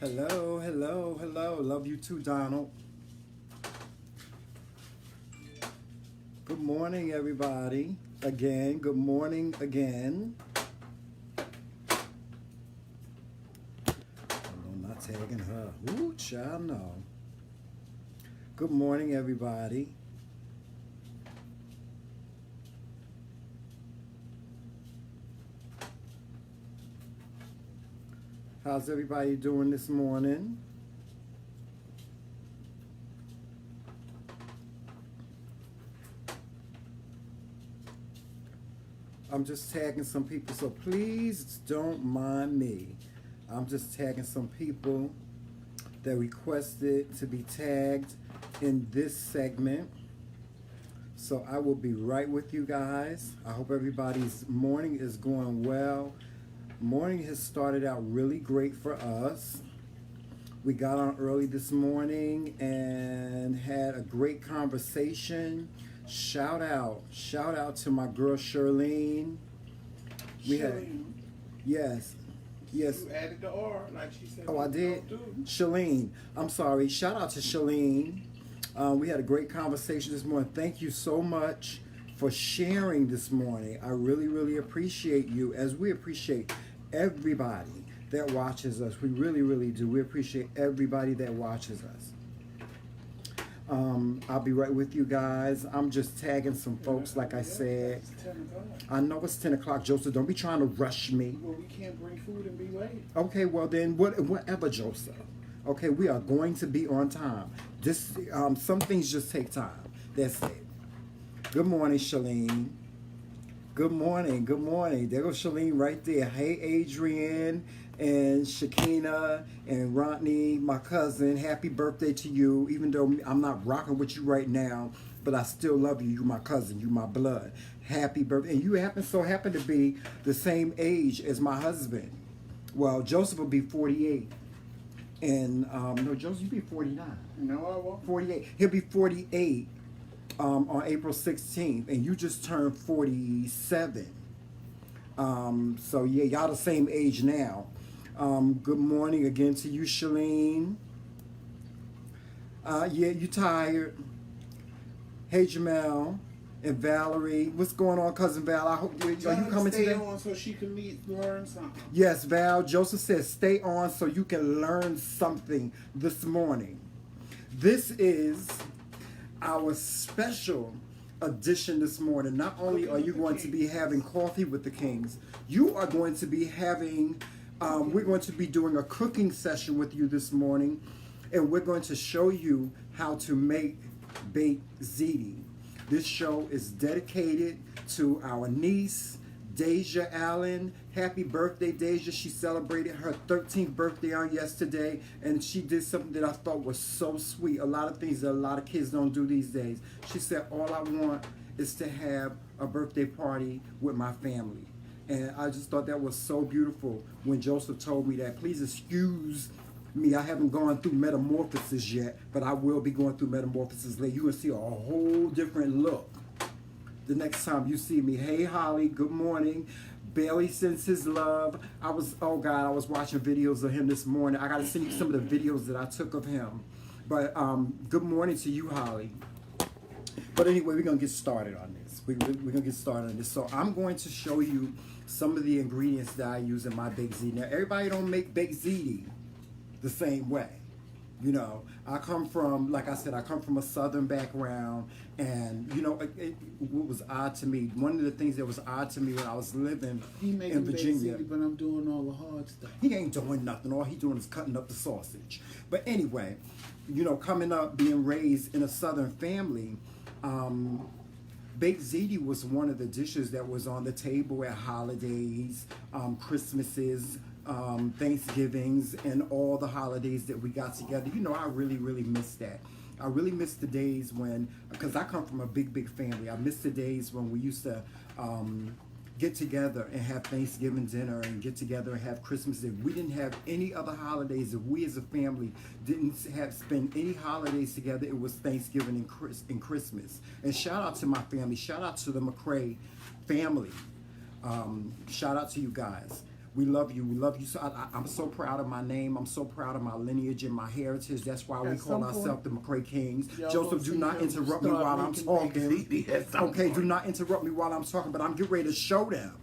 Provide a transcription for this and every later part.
Hello, hello, hello. Love you too, Donald. Good morning, everybody. Again, good morning again. I'm not tagging her. Ooh, child, no. Good morning, everybody. How's everybody doing this morning? I'm just tagging some people, so please don't mind me. I'm just tagging some people that requested to be tagged in this segment. So I will be right with you guys. I hope everybody's morning is going well. Morning has started out really great for us. We got on early this morning and had a great conversation. Shout out to my girl Charlene. We had, yes, yes. You added the R like she said. Oh, I did. Charlene, I'm sorry. Shout out to Charlene. We had a great conversation this morning. Thank you so much for sharing this morning. I really, really appreciate you, as we appreciate everybody that watches us. We really, really do. We appreciate everybody that watches us. I'll be right with you guys. I'm just tagging some folks, like I said. It's 10 o'clock. I know it's 10 o'clock, Joseph. Don't be trying to rush me. Well, we can't bring food and be late. Okay, well then, whatever, Joseph. Okay, we are going to be on time. Some things just take time. That's it. Good morning, Shalene. Good morning, good morning. There goes Shalene right there. Hey, Adrian and Shakina and Rodney, my cousin. Happy birthday to you. Even though I'm not rocking with you right now, but I still love you. You're my cousin. You're my blood. Happy birthday. And you happen to be the same age as my husband. Well, Joseph will be 48. And, no, Joseph, you'll be 49. No, I won't. 48. He'll be 48 on April 16th. And you just turned 47. So, yeah, y'all the same age now. Good morning again to you, Shalene. Yeah, you tired. Hey, Jamel and Valerie. What's going on, Cousin Val? I hope are you coming stay today? on so she can learn something. Yes, Val. Joseph says stay on so you can learn something this morning. This is our special edition this morning. Not only are you going to be having coffee with the Kingz, you are going to be having, we're going to be doing a cooking session with you this morning, and we're going to show you how to make baked ziti. This show is dedicated to our niece, Deja Allen. Happy birthday, Deja. She celebrated her 13th birthday on yesterday, and she did something that I thought was so sweet. A lot of things that a lot of kids don't do these days. She said, all I want is to have a birthday party with my family. And I just thought that was so beautiful when Joseph told me that. Please excuse me, I haven't gone through metamorphosis yet, but I will be going through metamorphosis later. You will see a whole different look the next time you see me. Hey, Holly, good morning. Bailey sends his love. I was watching videos of him this morning. I got to send you some of the videos that I took of him. But good morning to you, Holly. But anyway, we're going to get started on this. We're going to get started on this. So I'm going to show you some of the ingredients that I use in my baked ziti. Now, everybody don't make baked ziti the same way. You know, I come from, like I said, I come from a Southern background, and, you know, what was odd to me, one of the things that was odd to me when I was living in Virginia. Ziti, but I'm doing all the hard stuff. He ain't doing nothing. All he doing is cutting up the sausage. But anyway, you know, coming up, being raised in a Southern family, baked ziti was one of the dishes that was on the table at holidays, Christmases, Thanksgivings, and all the holidays that we got together. You know, I really, really miss that. I really miss the days when, because I come from a big, big family. I miss the days when we used to get together and have Thanksgiving dinner and get together and have Christmas. If we didn't have any other holidays, if we as a family didn't spend any holidays together, it was Thanksgiving and Christmas. And shout out to my family. Shout out to the McCray family. Shout out to you guys. We love you. We love you. So I'm so proud of my name. I'm so proud of my lineage and my heritage. That's why we call ourselves the Kingz. Joseph, do not interrupt me while I'm talking. Okay, do not interrupt me while I'm talking, but I'm getting ready to show them.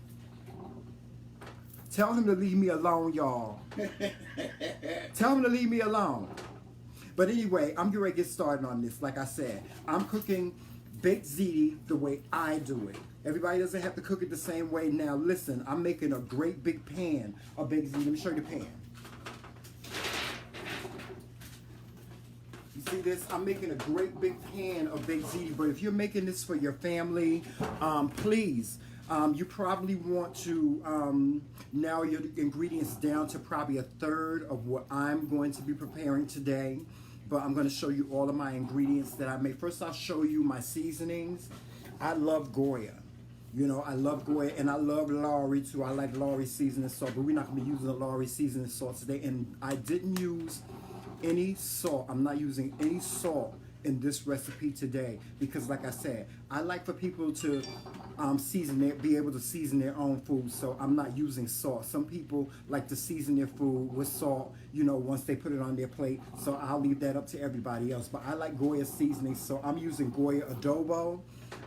Tell him to leave me alone, y'all. Tell him to leave me alone. But anyway, I'm getting ready to get started on this. Like I said, I'm cooking baked ziti the way I do it. Everybody doesn't have to cook it the same way. Now listen, I'm making a great big pan of baked ziti. Let me show you the pan. You see this? I'm making a great big pan of baked ziti. But if you're making this for your family, please, you probably want to narrow your ingredients down to probably a third of what I'm going to be preparing today. But I'm going to show you all of my ingredients that I make. First, I'll show you my seasonings. I love Goya. You know, I love Goya, and I love Lowry too. I like Lowry seasoning salt, but we're not going to be using the Lowry seasoning salt today. And I didn't use any salt. I'm not using any salt in this recipe today because, like I said, I like for people to be able to season their own food. So I'm not using salt. Some people like to season their food with salt, you know, once they put it on their plate. So I'll leave that up to everybody else. But I like Goya seasoning, so I'm using Goya adobo.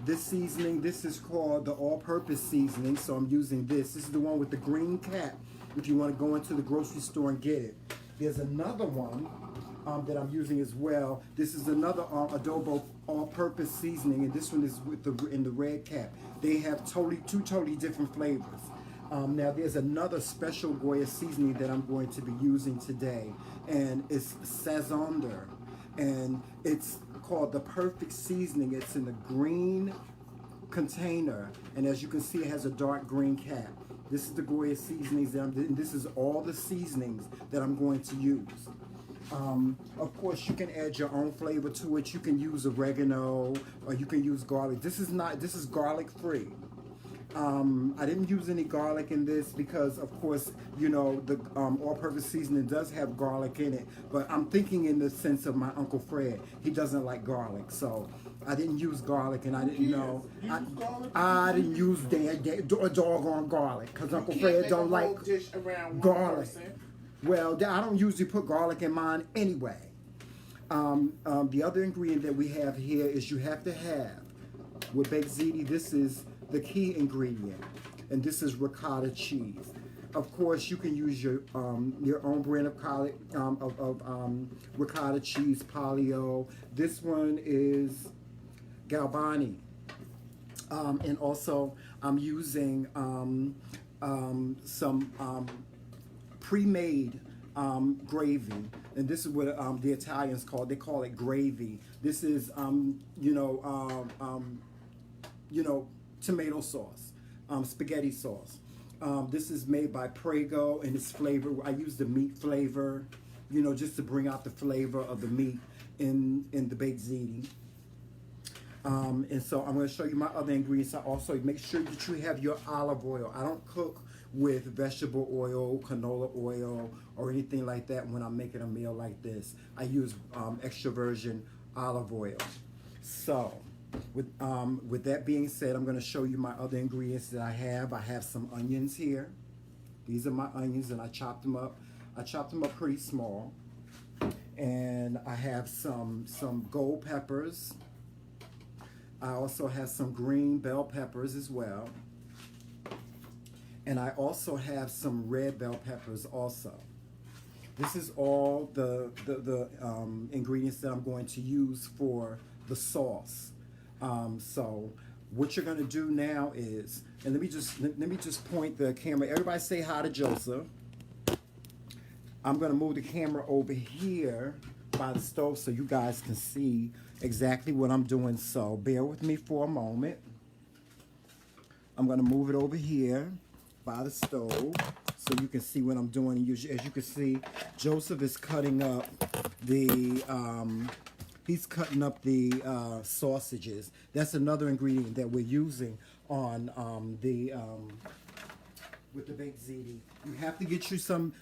This seasoning, this is called the all-purpose seasoning, so I'm using this. This is the one with the green cap if you want to go into the grocery store and get it. There's another one that I'm using as well. This is another adobo all-purpose seasoning, and this one is with in the red cap. They have two totally different flavors. Now there's another special Goya seasoning that I'm going to be using today, and it's Sazonder, and it's called the perfect seasoning. It's in the green container, and as you can see, it has a dark green cap. This is the Goya seasonings that and this is all the seasonings that I'm going to use. Of course, you can add your own flavor to it. You can use oregano, or you can use garlic. This is garlic free. I didn't use any garlic in this because, of course, you know, the all-purpose seasoning does have garlic in it. But I'm thinking in the sense of my Uncle Fred. He doesn't like garlic, so I didn't use garlic, and I didn't know. I didn't use doggone garlic because Uncle Fred don't like garlic. Well, I don't usually put garlic in mine anyway. The other ingredient that we have here is you have to have, with baked ziti, this is the key ingredient, and this is ricotta cheese. Of course, you can use your own brand of ricotta cheese, Polio. This one is Galbani, and also I'm using some pre-made gravy, and this is what the Italians they call it gravy. This is tomato sauce, spaghetti sauce. This is made by Prego, and it's flavor. I use the meat flavor, you know, just to bring out the flavor of the meat in the baked ziti. And so I'm going to show you my other ingredients. I also make sure that you have your olive oil. I don't cook with vegetable oil, canola oil, or anything like that when I'm making a meal like this. I use extra virgin olive oil. So with that being said, I'm going to show you my other ingredients that I have. I have some onions here. These are my onions, and I chopped them up. I chopped them up pretty small. And I have some gold peppers. I also have some green bell peppers as well. And I also have some red bell peppers also. This is all the ingredients that I'm going to use for the sauce. So what you're going to do now is, and let me just point the camera. Everybody say hi to Joseph. I'm going to move the camera over here by the stove so you guys can see exactly what I'm doing. So bear with me for a moment. I'm going to move it over here by the stove so you can see what I'm doing. As you can see, Joseph is cutting up the sausages. That's another ingredient that we're using on with the baked ziti. You have to get you some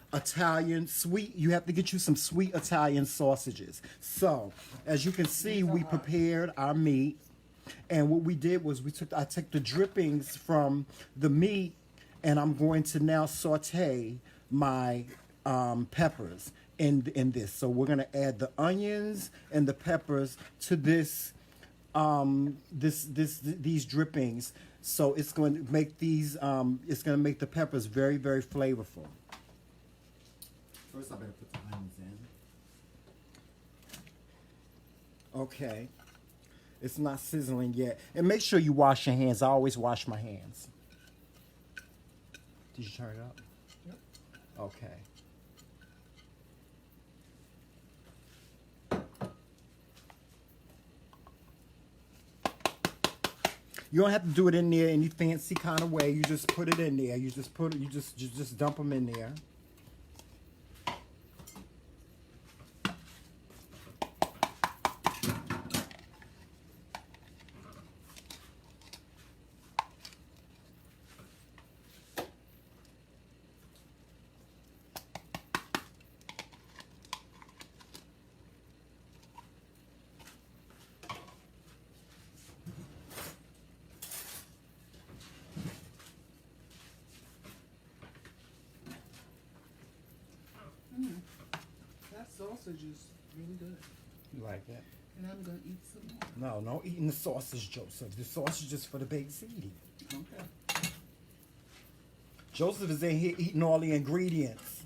you have to get you some sweet Italian sausages. So, as you can see, we prepared our meat, and what we did was I took the drippings from the meat, and I'm going to now saute my peppers in this. So we're going to add the onions and the peppers to these drippings. So it's going to make it's going to make the peppers very, very flavorful. First, I better put the onions in. Okay. It's not sizzling yet. And make sure you wash your hands. I always wash my hands. Did you turn it up? Yep. Okay. You don't have to do it in there any fancy kind of way. You just put it in there. You just dump them in there. That sausage is really good. You like that? And I'm gonna eat some more. No eating the sausage, Joseph. The sausage is for the baked ziti. Okay. Joseph is in here eating all the ingredients.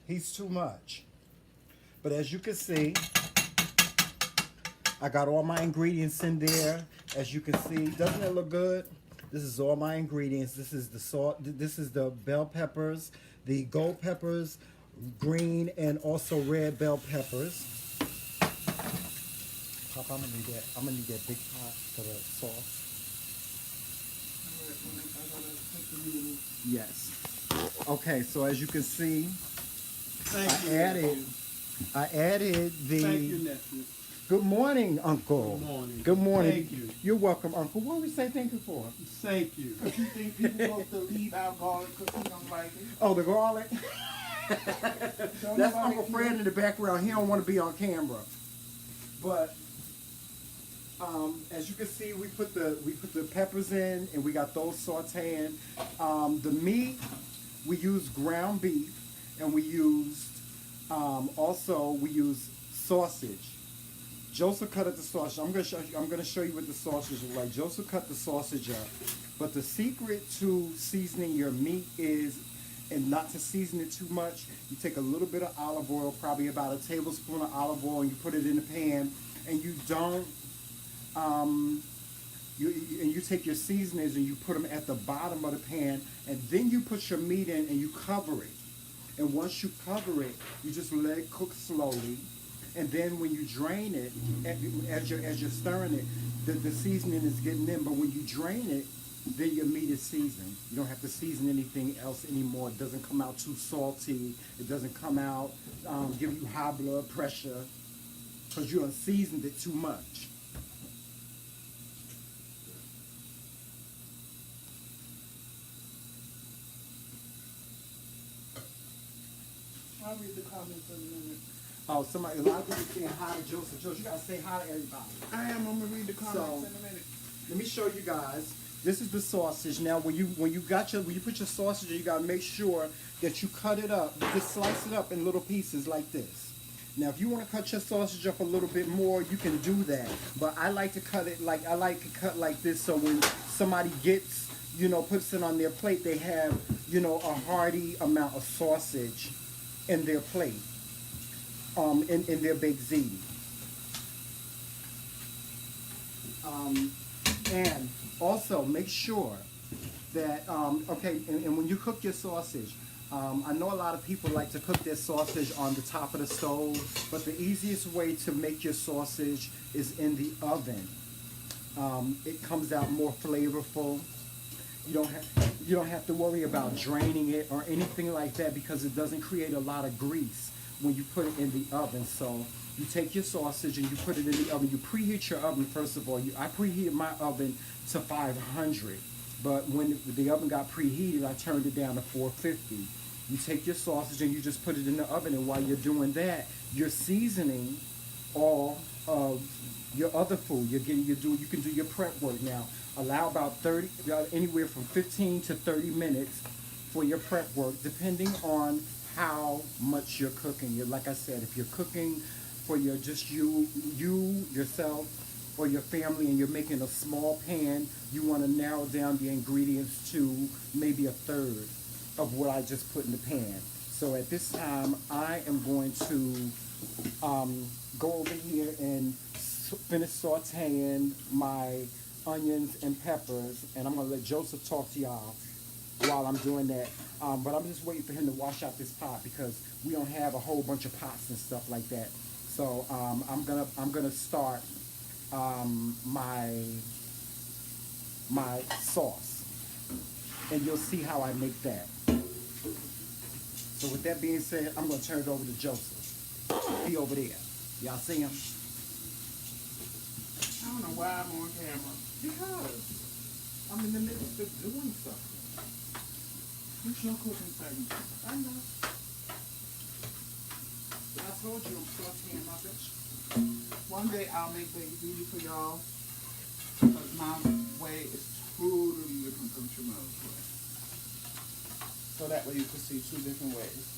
He's too much. But as you can see, I got all my ingredients in there. As you can see, doesn't it look good? This is all my ingredients. This is the salt. This is the bell peppers, the gold peppers, green and also red bell peppers. Pop, I'm gonna need that big pot for the sauce. Yes. Okay, so as you can see, I added the. Thank you, nephew. Good morning, Uncle. Good morning. Good morning. Thank you. You're welcome, Uncle. What do we say thank you for? Thank you. Because you think people supposed to leave out garlic because he don't like it? Oh, the garlic? Don't That's nobody Uncle Fred in the background. He don't want to be on camera. But as you can see, we put the peppers in, and we got those sauteing. The meat, we used ground beef, and we used we used sausage. Joseph cut up the sausage. I'm gonna show you what the sausage is like. Joseph cut the sausage up, but the secret to seasoning your meat is, and not to season it too much. You take a little bit of olive oil, probably about a tablespoon of olive oil, and you put it in the pan, and you don't. You take your seasonings and you put them at the bottom of the pan, and then you put your meat in and you cover it. And once you cover it, you just let it cook slowly. And then when you drain it, as you're stirring it, the seasoning is getting in. But when you drain it, then your meat is seasoned. You don't have to season anything else anymore. It doesn't come out too salty. It doesn't come out, give you high blood pressure, because you unseasoned it too much. I'll read the comments in a minute. Oh, a lot of people saying hi to Joseph. Joseph, you gotta say hi to everybody. I'm gonna read the comments in a minute. Let me show you guys. This is the sausage. Now, when you put your sausage in, you gotta make sure that you cut it up. Just slice it up in little pieces like this. Now, if you want to cut your sausage up a little bit more, you can do that. But I like to cut like this, so when somebody gets, puts it on their plate, they have, a hearty amount of sausage in their plate. In their baked ziti. And also make sure that, and when you cook your sausage, I know a lot of people like to cook their sausage on the top of the stove, but the easiest way to make your sausage is in the oven. It comes out more flavorful. You don't have to worry about draining it or anything like that, because it doesn't create a lot of grease when you put it in the oven. So you take your sausage and you put it in the oven. You preheat your oven first of all. I preheated my oven to 500, but when the oven got preheated, I turned it down to 450. You take your sausage and you just put it in the oven, and while you're doing that, you're seasoning all of your other food. You can do your prep work now. Allow about 30, anywhere from 15 to 30 minutes for your prep work, depending on how much you're cooking. Like I said, if you're cooking for your just yourself, or your family, and you're making a small pan, you want to narrow down the ingredients to maybe a third of what I just put in the pan. So at this time, I am going to go over here and finish sauteing my onions and peppers, and I'm gonna let Joseph talk to y'all while I'm doing that. But I'm just waiting for him to wash out this pot because we don't have a whole bunch of pots and stuff like that. So I'm gonna start my sauce, and you'll see how I make that. So with that being said, I'm gonna turn it over to Joseph. He over there. Y'all see him? I don't know why I'm on camera. Because I'm in the midst of doing something. What's your cooking segment? I know. But I told you I'm sauteing my fish. One day I'll make baby ziti for y'all, because my way is totally different from Trimmell's way. So that way you can see two different ways.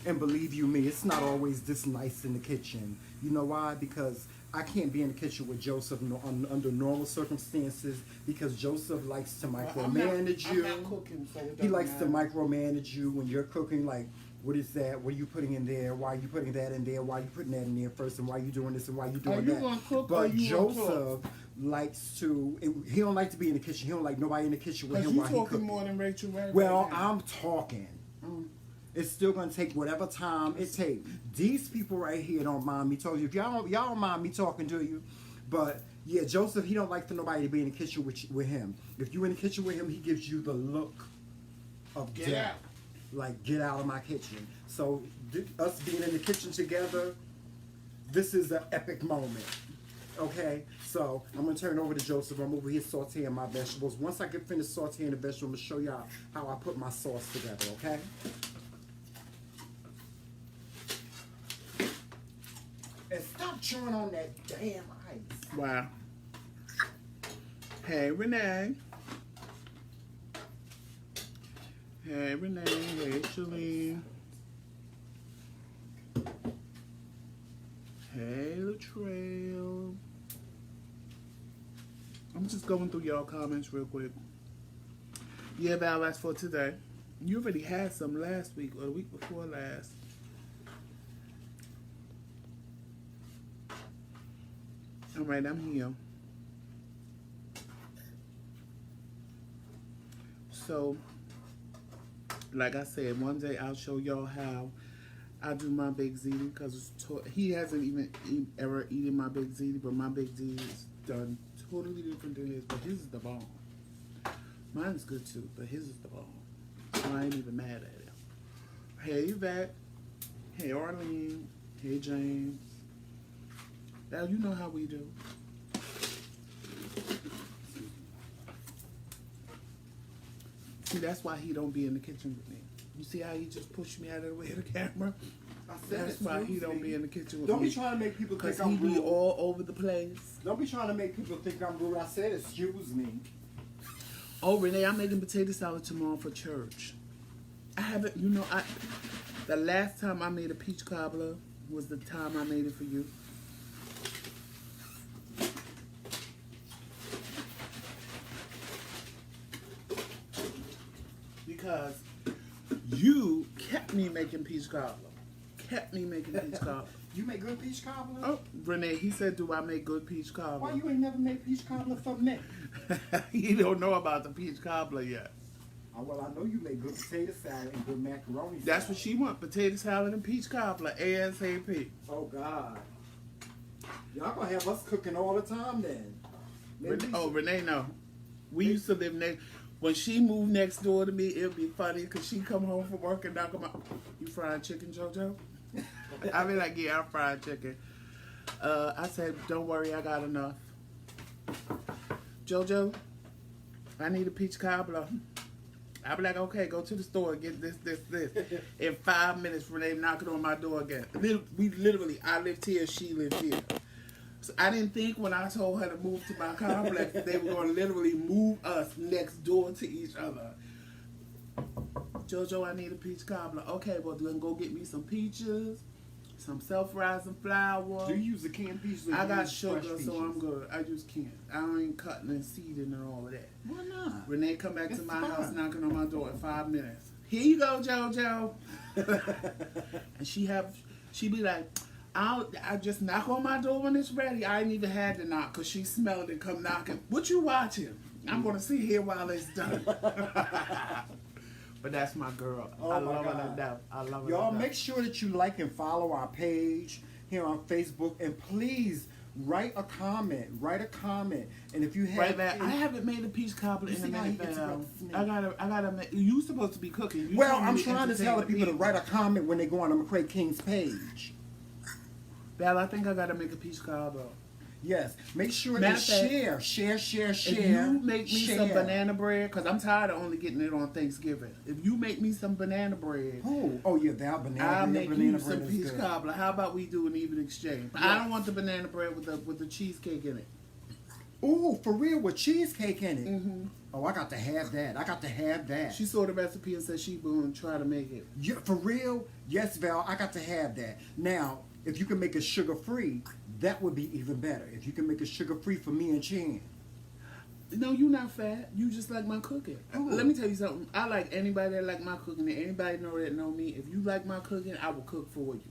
And believe you me, it's not always this nice in the kitchen. You know why? Because I can't be in the kitchen with Joseph under normal circumstances, because Joseph likes to micromanage you. I'm not cooking, so it He doesn't likes matter. to micromanage you when you're cooking. Like, what is that? What are you putting in there? Why are you putting that in there? Why are you putting that in there first? And why are you doing this? And why are you doing Are you that? gonna cook or But you gonna Joseph likes to. He don't like to be in the kitchen. He don't like nobody in the kitchen with Because him you while he talking cooking. more than Rachel Ray. Well, right now. I'm talking. It's still gonna take whatever time it takes. These people right here don't mind me talking. If y'all don't mind me talking to you, but yeah, Joseph, he don't like for nobody to be in the kitchen with him. If you in the kitchen with him, he gives you the look of Get death. out. Like, get out of my kitchen. So us being in the kitchen together, this is an epic moment. Okay, so I'm gonna turn it over to Joseph. I'm over here sauteing my vegetables. Once I get finished sauteing the vegetables, I'm gonna show y'all how I put my sauce together. Okay. And stop chewing on that damn ice. Wow. Hey, Renee. Hey, Renee. Hey, Shalene. Hey, Latrell. I'm just going through y'all comments real quick. Yeah, Val, that's for today. You already had some last week or the week before last. All right, I'm here. So, like I said, one day I'll show y'all how I do my baked ziti, because he hasn't even ever eaten my baked ziti, but my baked ziti is done totally different than his, but his is the bomb. Mine's good too, but his is the bomb. So I ain't even mad at him. Hey, Yvette. Hey, Arlene. Hey, James. Now, you know how we do. See, that's why he don't be in the kitchen with me. You see how he just pushed me out of the way of the camera? I said That's why he don't be in the kitchen with Don't me. be trying to make people think Because I'm he be rude. all over the place. Don't be trying to make people think I'm rude. I said, excuse me. Oh, Renee, I'm making potato salad tomorrow for church. I haven't, the last time I made a peach cobbler was the time I made it for you. Because you kept me making peach cobbler. Kept me making peach cobbler. You make good peach cobbler? Oh, Renee, he said, do I make good peach cobbler? Why you ain't never made peach cobbler for me? He don't know about the peach cobbler yet. Oh, well, I know you make good potato salad and good macaroni salad. That's what she want, potato salad and peach cobbler, ASAP. Oh, God. Y'all gonna have us cooking all the time then. Maybe Renee, no. We used to live next. When she moved next door to me, it'd be funny because she come home from work and knock 'em out. You frying chicken, JoJo? I be like, yeah, I'm frying chicken. I said, don't worry, I got enough. JoJo, I need a peach cobbler. I'll be like, okay, go to the store, get this. In 5 minutes, Renee knocking on my door again. I lived here, she lived here. So I didn't think when I told her to move to my complex, they were going to literally move us next door to each other. Jojo, I need a peach cobbler. Okay, well, then go get me some peaches, some self-rising flour. Do you use the canned peaches? I got sugar, so I'm good. I use canned. I ain't cutting and seeding and all of that. Why not? Renee come back to my fine. house knocking on my door in 5 minutes. Here you go, JoJo. And she be like, I just knock on my door when it's ready. I ain't even had to knock because she smelled it come knocking. What you watching? I'm going to sit here while it's done. But that's my girl. Oh, I my love her God. to death. I love her Y'all to death. make sure that you like and follow our page here on Facebook, and please write a comment. And if you have, Right there. I haven't made a peach cobbler in a see how he minute, Val. interrupts me? I gotta make. You supposed to be cooking. You well, supposed I'm be trying to tell the entertaining people to write a comment when they go on the McCray King's page. Val, I think I gotta make a peach cobbler. Yes, make sure Matter to of fact, share. If you make me some banana bread, because I'm tired of only getting it on Thanksgiving. If you make me some banana bread, Oh yeah, that banana. I'll bread, make banana you some bread is peach good. cobbler. How about we do an even exchange? But I don't want the banana bread with the cheesecake in it. Ooh, for real, with cheesecake in it. Mm-hmm. Oh, I got to have that. She saw the recipe and said she going to try to make it. Yeah, for real? Yes, Val, I got to have that. Now, if you can make it sugar-free, that would be even better. If you can make it sugar-free for me and Chan. No, you not fat. You just like my cooking. Ooh. Let me tell you something. I like anybody that like my cooking. And anybody know me. If you like my cooking, I will cook for you.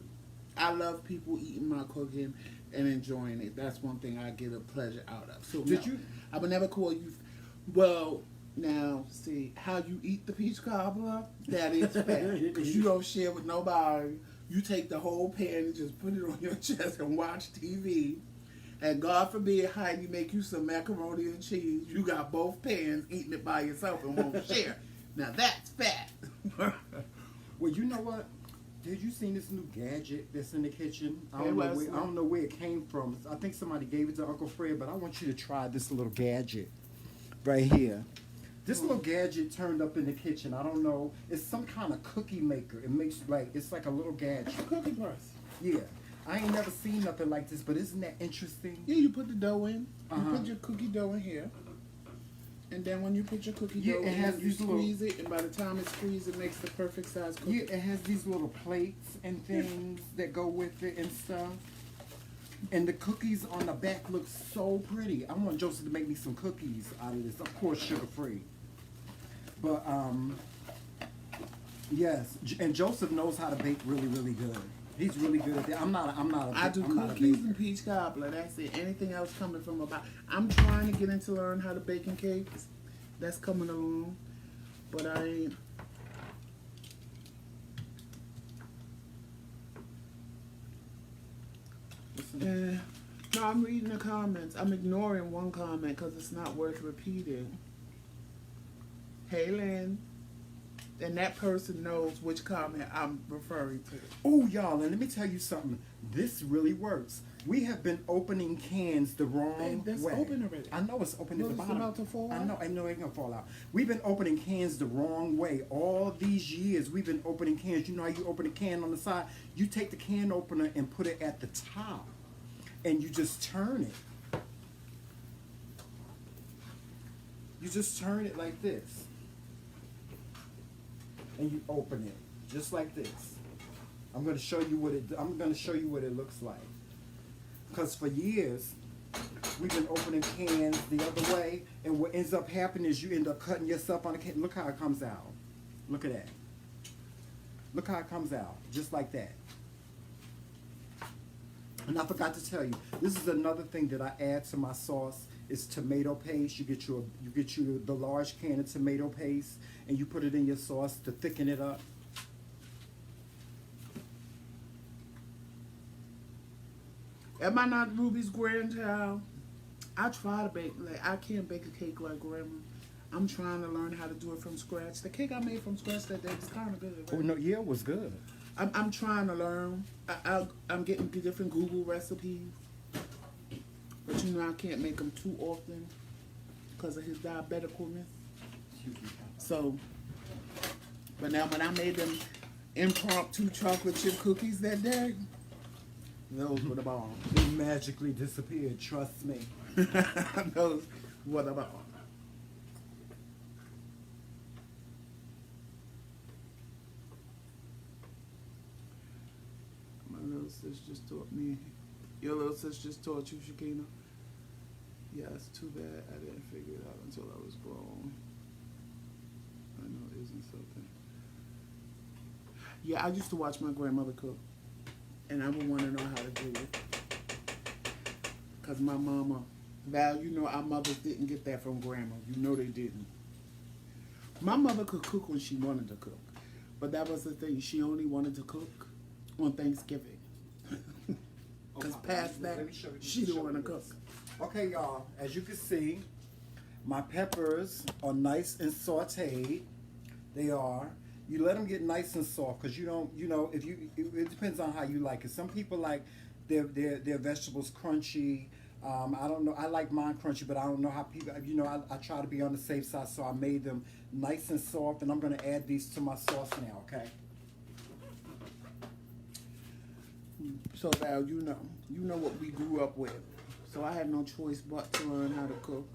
I love people eating my cooking and enjoying it. That's one thing I get a pleasure out of. So I would never call you. Well, now see how you eat the peach cobbler. That is fat because you don't share with nobody. You take the whole pan and just put it on your chest and watch TV. And God forbid Heidi make you some macaroni and cheese. You got both pans eating it by yourself and won't share. Now that's fat. Well, you know what? Did you see this new gadget that's in the kitchen? I Hey, don't know where it came from. I think somebody gave it to Uncle Fred, but I want you to try this little gadget right here. This little gadget turned up in the kitchen. I don't know. It's some kind of cookie maker. It makes it's like a little gadget. It's a cookie press. Yeah. I ain't never seen nothing like this, but isn't that interesting? Yeah, you put the dough in. Uh-huh. You put your cookie dough in here. And then when you put your cookie Yeah, dough it has in, you these little- squeeze it, and by the time it's squeezed, it makes the perfect size cookie. Yeah, it has these little plates and things that go with it and stuff. And the cookies on the back look so pretty. I want Joseph to make me some cookies out of this. Of course, sugar-free. But, yes. And Joseph knows how to bake really, really good. He's really good at that. I do cookies and peach cobbler. That's it. Anything else coming from about? I'm trying to get into learn how to bake cakes. That's coming along, but I ain't. No, I'm reading the comments. I'm ignoring one comment because it's not worth repeating. Hey, Lynn. And that person knows which comment I'm referring to. Oh, y'all, and let me tell you something. This really works. We have been opening cans the wrong That's way. open already. I know it's open at the It's bottom. about to fall I out? know it ain't gonna fall out. We've been opening cans the wrong way. All these years we've been opening cans. You know how you open a can on the side? You take the can opener and put it at the top. And you just turn it. You just turn it like this. And you open it just like this. I'm going to show you what it looks like. Because for years we've been opening cans the other way, and what ends up happening is you end up cutting yourself on the can. Look how it comes out. Look at that. Look how it comes out, just like that. And I forgot to tell you, this is another thing that I add to my sauce is tomato paste. You get the large can of tomato paste, and you put it in your sauce to thicken it up. Am I not Ruby's grandchild? I try to bake, I can't bake a cake like grandma. I'm trying to learn how to do it from scratch. The cake I made from scratch that day was kind of good. Right? Oh no, yeah, it was good. I'm trying to learn. I'm getting different Google recipes. But you know I can't make them too often because of his diabeticalness. So But now when I made them impromptu chocolate chip cookies that day, those were the bomb. They magically disappeared, trust me. Those were the bomb. My little sis just taught me. Your little sis just taught you, Shakina? Yeah, it's too bad I didn't figure it out until I was grown. I know it isn't something. Yeah, I used to watch my grandmother cook, and I would want to know how to do it. Because my mama, Val, you know our mothers didn't get that from grandma. You know they didn't. My mother could cook when she wanted to cook, but that was the thing. She only wanted to cook on Thanksgiving. Because past that, she didn't want to cook. Okay, y'all, as you can see, my peppers are nice and sauteed. They are. You let them get nice and soft because you don't, you know, if you, it depends on how you like it. Some people like their vegetables crunchy. I don't know. I like mine crunchy, but I don't know how people, you know, I try to be on the safe side, so I made them nice and soft, and I'm going to add these to my sauce now, okay? So Val, you know what we grew up with. So I had no choice but to learn how to cook.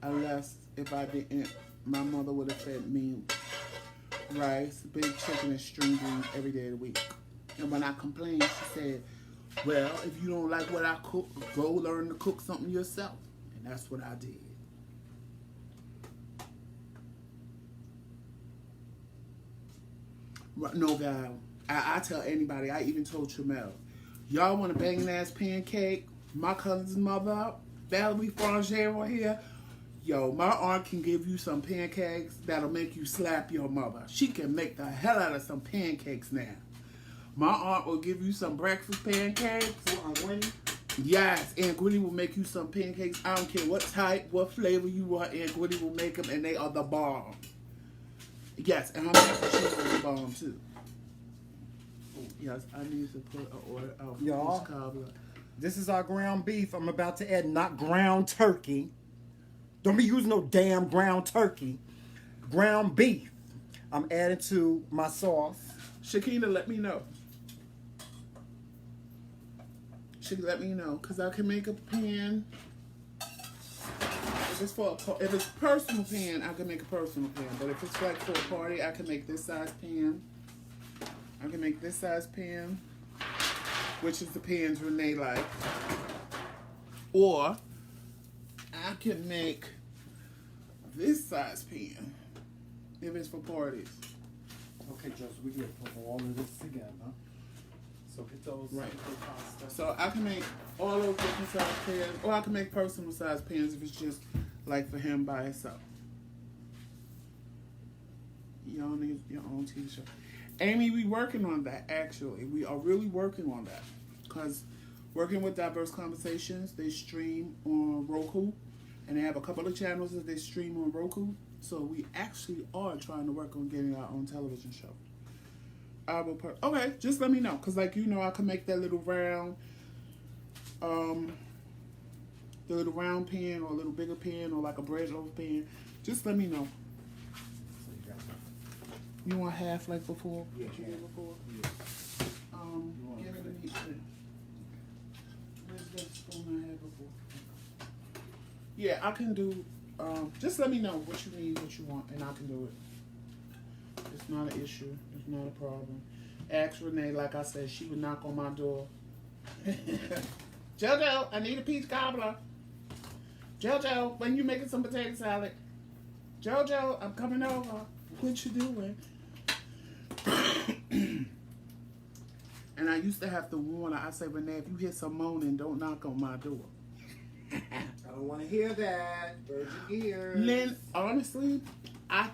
Unless if I didn't, my mother would have fed me rice, baked chicken, and string beans every day of the week. And when I complained, she said, well, if you don't like what I cook, go learn to cook something yourself. And that's what I did. No, Val, I tell anybody, I even told Trimmell, y'all want a banging ass pancake? My cousin's mother, Valerie Frangere right here. Yo, my aunt can give you some pancakes that'll make you slap your mother. She can make the hell out of some pancakes now. My aunt will give you some breakfast pancakes. Aunt Winnie? Yes, Aunt Winnie will make you some pancakes. I don't care what type, what flavor you want. Aunt Winnie will make them, and they are the bomb. Yes, and her mac and cheese is the bomb too. Yes, I need to put an order out for y'all, this cobbler. This is our ground beef. I'm about to add not ground turkey. Don't be using no damn ground turkey. Ground beef. I'm adding to my sauce. Shakina, let me know. She let me know, because I can make a pan. If it's personal pan, I can make a personal pan. But if it's like for a party, I can make this size pan. I can make this size pan, which is the pans Renee like. Or I can make this size pan if it's for parties. Okay, Joseph, we get put all of this together. So get those Right. pasta. So I can make all those different size pans, or I can make personal size pans if it's just like for him by himself. You don't need your own t-shirt. Amy, we working on that, actually. We are really working on that. Because working with Diverse Conversations, they stream on Roku. And they have a couple of channels that they stream on Roku. So we actually are trying to work on getting our own television show. Okay, just let me know. Because, like, you know, I can make that little round, the little round pan or a little bigger pan or like a bread loaf pan. Just let me know. You want half like before? Yeah, What you did before? Yeah. Give it a neat thing. Where's that spoon I had before? Yeah, I can do, just let me know what you need, what you want, and I can do it. It's not an issue. It's not a problem. Ask Renee, like I said, she would knock on my door. Jojo, I need a peach cobbler. Jojo, when you making some potato salad? Jojo, I'm coming over. What you doing? And I used to have to warn her. I say, Renee, if you hear some moaning, don't knock on my door. I don't want to hear that. Virgin ears. Lynn, honestly, I have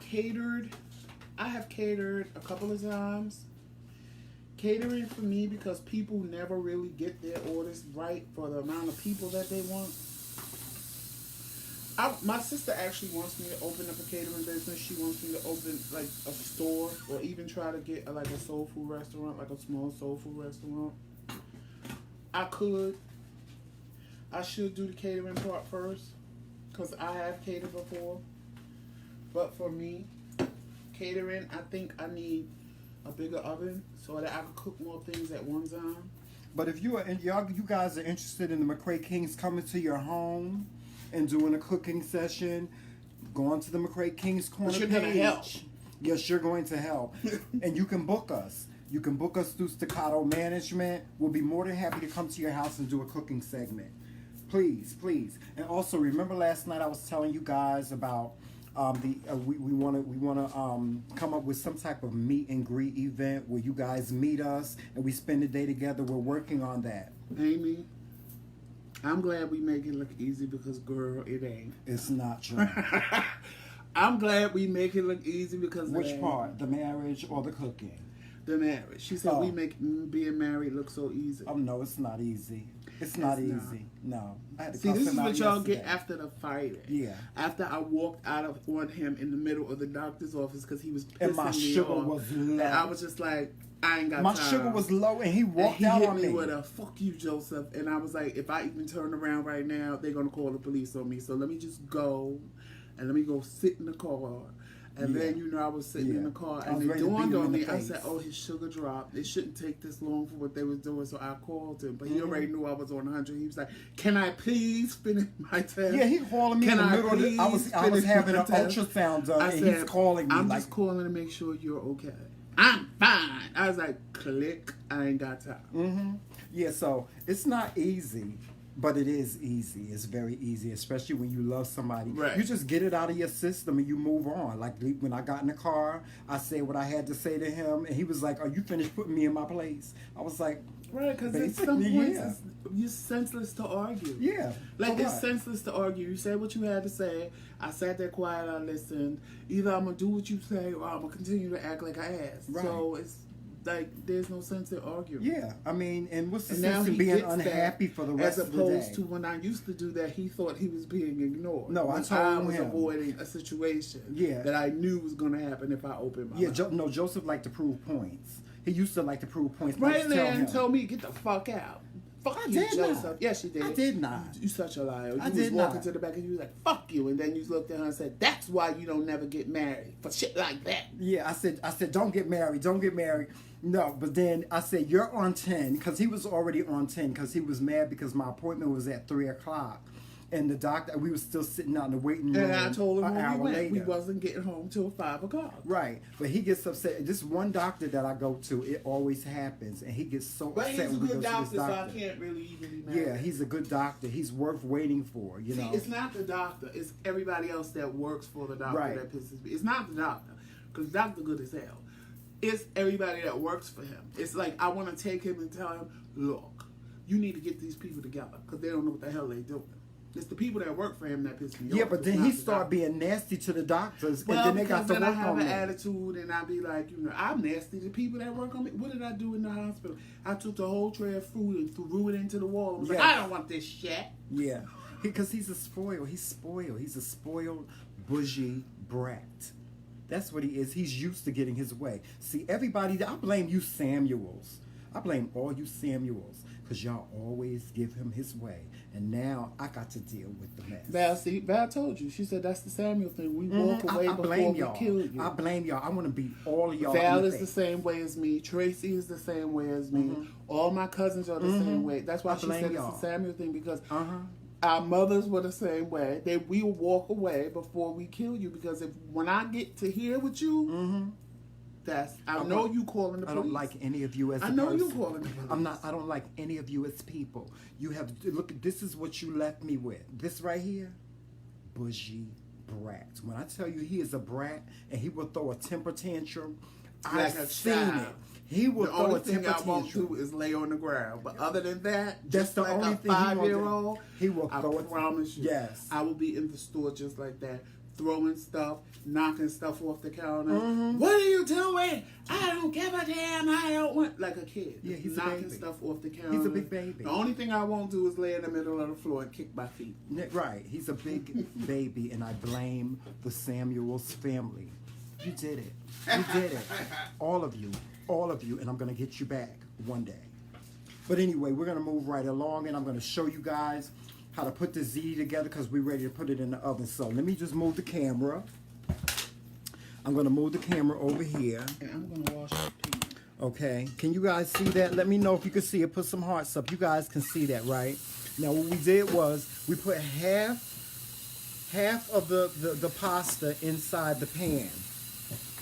catered a couple of times. Catering for me because people never really get their orders right for the amount of people that they want. My sister actually wants me to open up a catering business. She wants me to open like a store or even try to get like a soul food restaurant, like a small soul food restaurant. I should do the catering part first because I have catered before. But for me, catering, I think I need a bigger oven so that I can cook more things at one time. But if you guys are interested in the McCray-Kingz coming to your home and doing a cooking session, go on to the McCray-Kingz corner But you're page. gonna help. Yes, you're going to help. And you can book us. You can book us through Staccato Management. We'll be more than happy to come to your house and do a cooking segment. Please, please. And also, remember last night I was telling you guys about we want to come up with some type of meet and greet event where you guys meet us and we spend the day together. We're working on that. Amy, I'm glad we make it look easy because, girl, it ain't. It's not true. I'm glad we make it look easy because Which part? The marriage or the cooking? The marriage. She said we make being married look so easy. Oh no, it's not easy. It's not easy. No. I had to See, cuss this him is out what y'all yesterday. get after the fight. Yeah. After I walked out on him in the middle of the doctor's office because he was pissing And my me sugar off. was And low. I was just like, I ain't got My time. sugar was low and he And walked he out hit on me me. with a "fuck you, Joseph," and I was like, if I even turn around right now, they're gonna call the police on me. So let me just go, and let me go sit in the car. And then, I was sitting in the car, and it dawned on me. I said, "Oh, his sugar dropped. It shouldn't take this long for what they was doing." So I called him, but he already knew I was on 100. He was like, "Can I please finish my test?" Yeah, he calling me in the middle of the, I was having an ultrasound done, and he's calling me. I'm just calling to make sure you're okay. I'm fine. I was like, click. I ain't got time. Yeah, so it's not easy, but it is easy. It's very easy, especially when you love somebody. Right. You just get it out of your system and you move on. Like when I got in the car, I said what I had to say to him, and he was like, "Are you finished putting me in my place?" I was like, Right, because at basically, some point, yeah. you're senseless to argue. "Yeah." Like, for it's what? senseless to argue. You said what you had to say. I sat there quiet, I listened. Either I'm going to do what you say or I'm going to continue to act like I asked. Right. So it's like, there's no sense in arguing. Yeah, I mean, and what's the And now sense in he being gets unhappy that, for the rest as of the day? opposed to when I used to do that, he thought he was being ignored. No, I when told I was him. avoiding a situation Yeah. that I knew was going to happen if I opened my Yeah, mouth. Joseph liked to prove points. He used to like to prove points. but I Right used to tell there him, and told me, get the fuck out. Fuck I you, did not. Joseph. Yes, you did. I did not. You such a liar. You I was did walking not. to the back and you was like, fuck you. And then you looked at her and said, that's why you don't never get married. For shit like that. Yeah, I said, don't get married, don't get married. No, but then I said, you're on 10, because he was already on 10, because he was mad because my appointment was at 3 o'clock. And the doctor, we were still sitting out in the waiting room. And I told him an when hour we went, later. we wasn't getting home till 5 o'clock. Right, but he gets upset. This one doctor that I go to, it always happens, and he gets so But upset he's a when we good go to doctor, this so I doctor. can't really even be mad. Yeah, he's a good doctor. He's worth waiting for, you know. See, it's not the doctor. It's everybody else that works for the doctor Right. that pisses me. It's not the doctor, because the doctor good as hell. It's everybody that works for him. It's like I want to take him and tell him, look, you need to get these people together, because they don't know what the hell they doing. It's the people that work for him that piss me off. Yeah, but It's then not he the started doctor. being nasty to the doctors, Well, and then they got because to then I work have on an me. attitude, and I be like, I'm nasty to people that work on me. What did I do in the hospital? I took the whole tray of food and threw it into the wall. I was like, Yes. I don't want this shit. Yeah, because he's a spoiled. He's spoiled. He's a spoiled, bougie brat. That's what he is. He's used to getting his way. See, everybody, I blame you Samuels. I blame all you Samuels, because y'all always give him his way. And now I got to deal with the mess. Val told you. She said that's the Samuel thing. We walk away I before blame we y'all. kill you. I blame y'all. I want to beat all of y'all. Val in the is the face. same way as me. Tracy is the same way as me. All my cousins are the same way. That's why I she blame said y'all. it's the Samuel thing, because Uh-huh. our mothers were the same way. We will walk away before we kill you, because when I get to here with you, I know you calling the I police. don't like any of you as a I know person. you calling the police. I don't like any of you as people. You have look. This is what you left me with. This right here, bougie brat. When I tell you he is a brat and he will throw a temper tantrum, Like a I've seen child. it. He will The throw only a thing temper I won't tantrum. do is lay on the ground. But other than that, That's just the like only a thing he won't do. 5-year-old, He will I throw it. promise you. Yes. I will be in the store just like that, throwing stuff, knocking stuff off the counter. What are you doing? I don't give a damn. I don't want, like a kid. Yeah, he's a knocking baby. stuff off the counter. He's a big baby. The only thing I won't do is lay in the middle of the floor and kick my feet. Right. He's a big baby, and I blame the Samuels family. You did it. You did it. All of you, and I'm gonna get you back one day. But anyway, we're gonna move right along, and I'm gonna show you guys how to put the ziti together, because we're ready to put it in the oven. So let me just move the camera. I'm going to move the camera over here. And I'm going to wash the pan. Okay. Can you guys see that? Let me know if you can see it. Put some hearts up. You guys can see that, right? Now, what we did was we put half of the pasta inside the pan.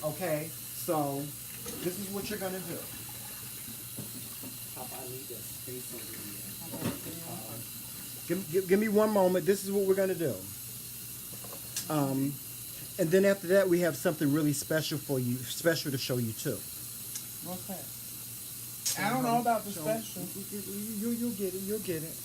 Okay? So, this is what you're going to do. Papa, I need that space over here. Give me one moment. This is what we're going to do. And then after that, we have something really special for you, special to show you too. What's that? I don't know about the special. You'll get it. You'll get it.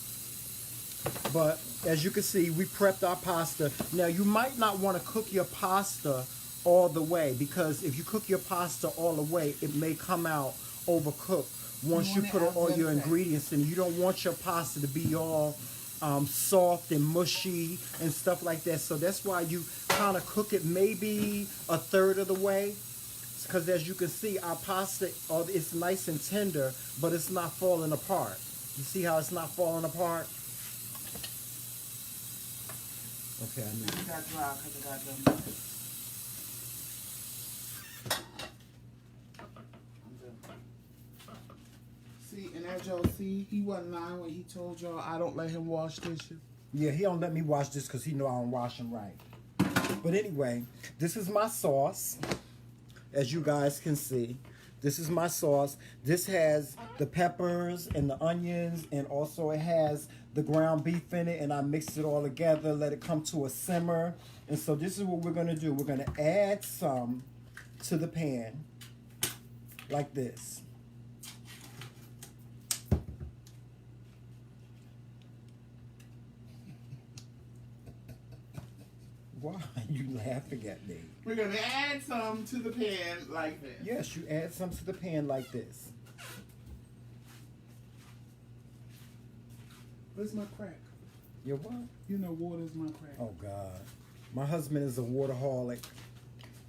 But as you can see, we prepped our pasta. Now, you might not want to cook your pasta all the way, because if you cook your pasta all the way, it may come out overcooked once you put all your ingredients in. You don't want your pasta to be all soft and mushy and stuff like that. So that's why you kind of cook it maybe a third of the way. Because as you can see, our pasta, it's nice and tender, but it's not falling apart. You see how it's not falling apart? Okay, I need it got dry because it got done. See, and as y'all see, he wasn't lying when he told y'all I don't let him wash dishes. Yeah, he don't let me wash this because he know I don't wash them right. But anyway, this is my sauce. As you guys can see, this is my sauce. This has the peppers and the onions, and also it has the ground beef in it, and I mixed it all together, let it come to a simmer. And so this is what we're going to do. We're going to add some to the pan like this. Why are you laughing at me? We're going to add some to the pan like this. Yes, you add some to the pan like this. Where's my crack? Your what? You know water's my crack. Oh, God. My husband is a waterholic.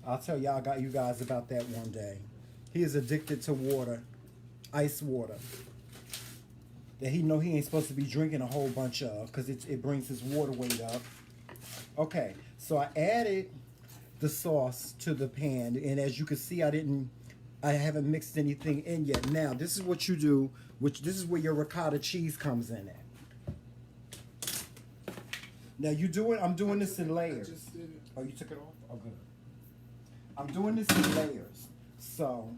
I'll tell you guys about that one day. He is addicted to water, ice water, that he know he ain't supposed to be drinking a whole bunch of because it brings his water weight up. Okay, so I added the sauce to the pan, and as you can see, I haven't mixed anything in yet. Now, this is what you do, this is where your ricotta cheese comes in at. Now, I'm doing this in layers. I just did it. Oh, you took it off? Oh, good. I'm doing this in layers. So,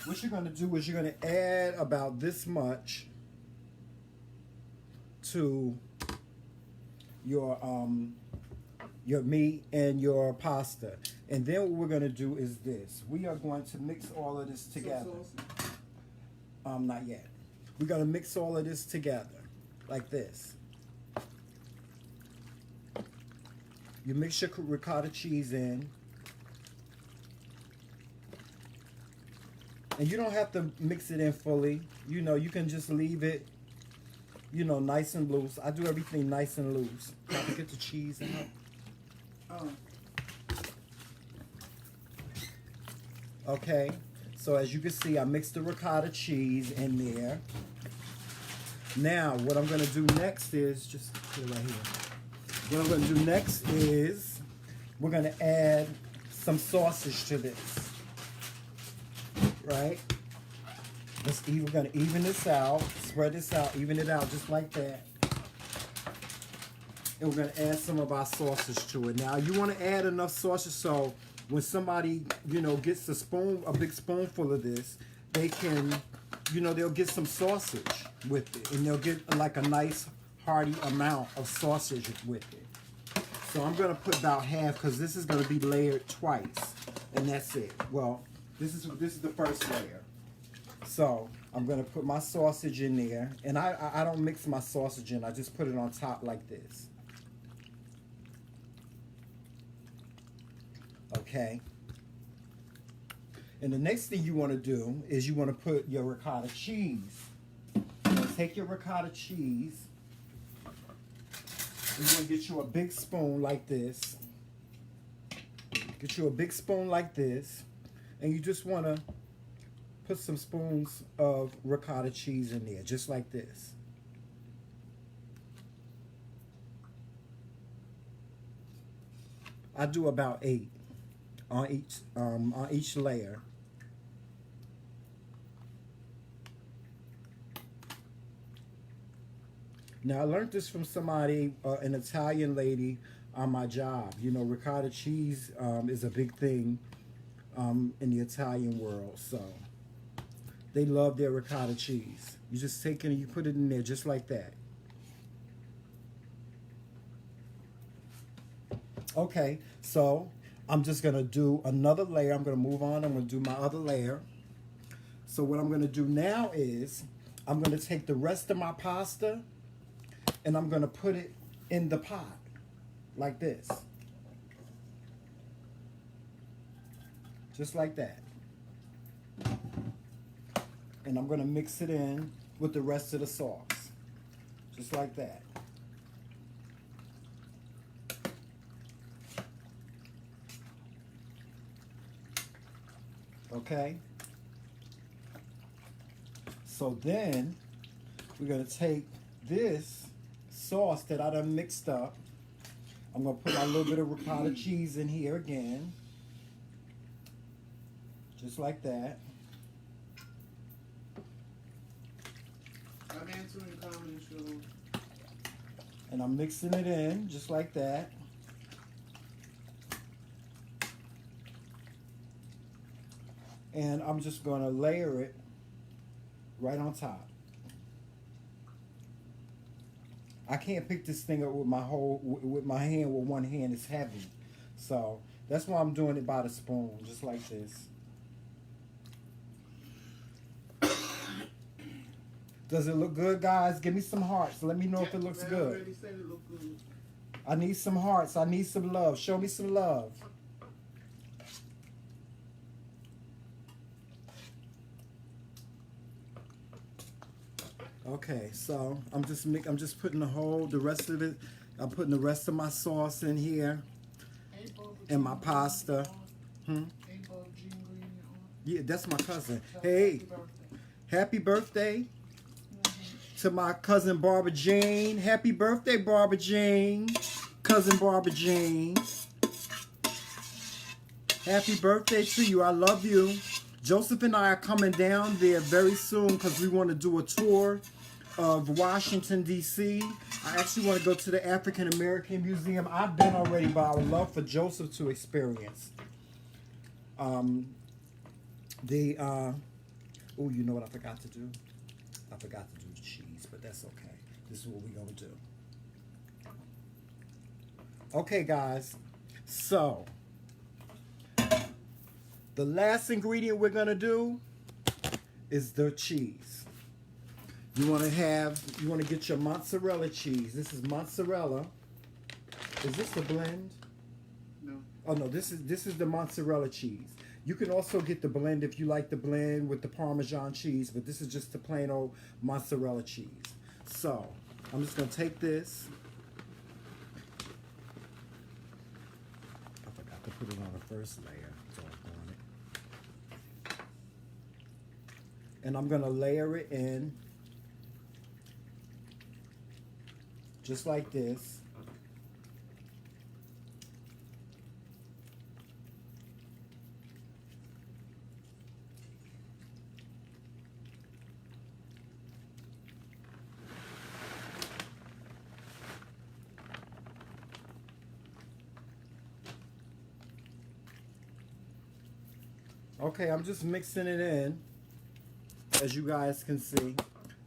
what you're going to do is you're going to add about this much to your meat and your pasta. And then what we're going to do is this. We are going to mix all of this together. Not yet. We're going to mix all of this together like this. You mix your ricotta cheese in. And you don't have to mix it in fully. You know, you can just leave it, nice and loose. I do everything nice and loose. Have to get the cheese out. Okay. So as you can see, I mixed the ricotta cheese in there. Now, what I'm going to do next is, just put it right here. What I'm going to do next is, we're going to add some sausage to this. Right? We're going to even this out, spread this out, even it out just like that. And we're going to add some of our sausage to it. Now, you want to add enough sausage so when somebody, gets a big spoonful of this, they can, they'll get some sausage with it. And they'll get like a nice hearty amount of sausage with it. So I'm going to put about half because this is going to be layered twice. And that's it. Well, this is the first layer. So I'm going to put my sausage in there. And I don't mix my sausage in. I just put it on top like this. Okay. And the next thing you want to do is you want to put your ricotta cheese. Take your ricotta cheese. You're going to get you a big spoon like this. Get you a big spoon like this. And you just want to put some spoons of ricotta cheese in there, just like this. I do about 8 on each layer. Now I learned this from somebody, an Italian lady on my job. You know, ricotta cheese is a big thing in the Italian world, so they love their ricotta cheese. You just take it and you put it in there just like that. Okay, so I'm just gonna do another layer. I'm gonna move on. I'm gonna do my other layer. So what I'm gonna do now is I'm gonna take the rest of my pasta and I'm gonna put it in the pot like this. Just like that. And I'm gonna mix it in with the rest of the sauce. Just like that. Okay? So then we're gonna take this sauce that I done mixed up. I'm gonna put a little bit of ricotta cheese in here again. Just like that. I'm answering comments, y'all. And I'm mixing it in just like that. And I'm just gonna layer it right on top. I can't pick this thing up with my hand with one hand. It's heavy. So that's why I'm doing it by the spoon, just like this. Does it look good, guys? Give me some hearts. Let me know if it looks I good. already said it looked good. I need some hearts. I need some love. Show me some love. Okay, so I'm just putting the rest of it. I'm putting the rest of my sauce in here and my pasta. Yeah, that's my cousin. Hey, happy birthday to my cousin Barbara Jane. Happy birthday, Barbara Jane. Cousin Barbara Jane. Happy birthday to you. I love you. Joseph and I are coming down there very soon because we want to do a tour of Washington, D.C. I actually want to go to the African American Museum. I've been already, but I would love for Joseph to experience. Oh, you know what I forgot to do? I forgot to do the cheese, but that's okay. This is what we're going to do. Okay, guys. So, the last ingredient we're going to do is the cheese. You want to get your mozzarella cheese. This is mozzarella. Is this the blend? No. Oh no, this is the mozzarella cheese. You can also get the blend if you like the blend with the Parmesan cheese, but this is just the plain old mozzarella cheese. So, I'm just going to take this. I forgot to put it on the first layer. Doggone it. And I'm going to layer it in just like this. Okay, I'm just mixing it in, as you guys can see.